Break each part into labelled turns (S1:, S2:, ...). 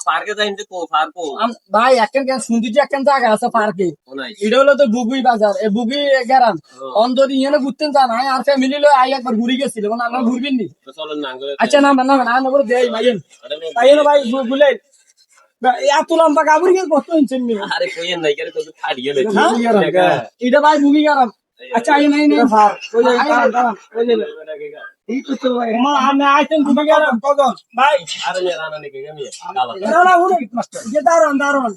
S1: পার্কে যাইতে কো পার্কো
S2: ভাই এখন কেন শুনছি যে এখন জায়গা আছে পার্কে এটা হলো তো বুগুই বাজার এই বুগুই গ্রাম অন্তরি এনে ঘুরতে যান আর ফ্যামিলি লয় আই একবার ঘুরে গেছিল মানে আমরা ঘুরবেন নি
S1: চলেন না করে
S2: আচ্ছা না না করে দেই মাইন তাইন ভাই ভুলে এত লম্বা কাবুরি কে কত ইনছেন নি
S1: আরে কইেন নাই করে তো ছাড়িয়ে লই
S2: এটা ভাই বুগি গ্রাম আচ্ছা আই নাই নাই স্যার ওই যে এই তো ভাই আমার আমি আইতেন বুগি গ্রাম কজন ভাই
S1: আরে না রানা নাকি আমি
S2: না উনি যে দারুন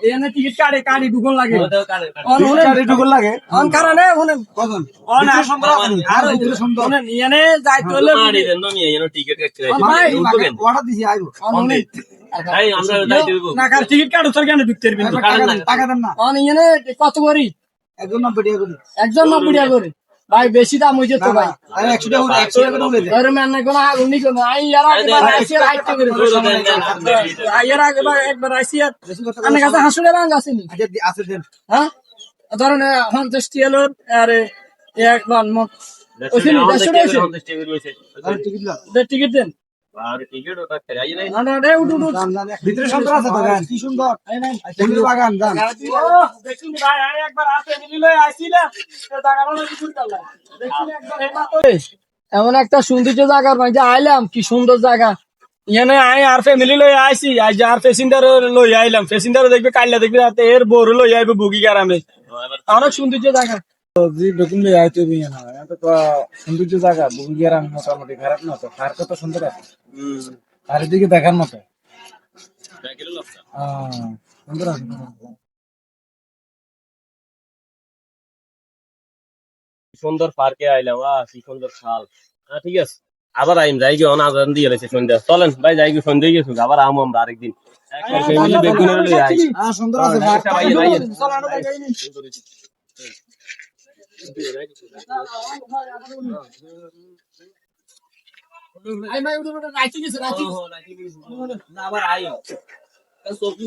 S2: এনে টিকিট কাটে ঢুকন লাগে
S1: কারে ঢুকল লাগে
S2: অন কারণে উনি
S1: কজন
S2: অন আর সুন্দর এনে যাইতে হলে
S1: মারি দেন আমি এনে টিকিট কাটতে
S2: ভাই
S1: উঠবেন
S2: অর্ডার দিছি আইবো
S1: অনে ভাই আমরা যাইতে হইব
S2: না কার টিকিট কাটো স্যার কেন ঢুকতে পারবেন টাকা দেন না অন এনে কত করি একজন 90 টাকা করে ভাই বেশি দাম হইছে তো ভাই
S3: আরে 100 টাকা করে উড়ে যায়
S2: আরে মান না কোন উনি কোন আই ইয়ারা একবার আইছি হাইট করে আইয়ারা একবার আইছি আনে কাছে হাসুলে রাং আছে নি
S3: আছে দেন
S2: হ্যাঁ ধরেন 50 টিএল আরে একবার মত ওখানে 150
S3: টিকিট লাও
S2: টিকিট দেন
S1: আর টিকিট ওটা করে আই নাই
S2: না রে উঠু
S3: ভিতরে সুন্দর আছে বাগান কি সুন্দর সুন্দর বাগান জান
S2: দেখুন ভাই আই একবার আসে মিলিলে আইছিলা জায়গাটা কিছু করলাম দেখুন একবার এই মাত্র এমন একটা সৌন্দর্য জায়গার মাঝে আইলাম কি সুন্দর জায়গা এখানে আই আর ফ্যামিলি লই আইছি আজ আর প্যাসেঞ্জার লই আইলাম প্যাসেঞ্জার দেখবে কাইলা দেখবে রাতে এর বড় লই আইবে বুগি গ্রামে অনেক সৌন্দর্য জায়গা
S3: জি দেখুন লে আইতে বিয়ে না এটা তো সৌন্দর্য জায়গা বুলগিয়ার মোটামুটি খারাপ না তো পার্ক তো সুন্দর আছে চারিদিকে দেখার মতো সুন্দর আছে
S1: সুন্দর পার্কে আইলাম কি সুন্দর খাল ঠিক আছে আবার আইম যাই গিয়ে অনাজান দিয়ে রয়েছে সন্ধ্যা চলেন ভাই যাই গিয়ে সন্ধ্যা গেছো আবার আমো আমরা আরেকদিন ফ্যামিলি বেগুনের লই আই
S3: সুন্দর আছে
S2: আই মাই উঠে রাইতে গেছে রাইতে
S1: না আবার আইও সবজি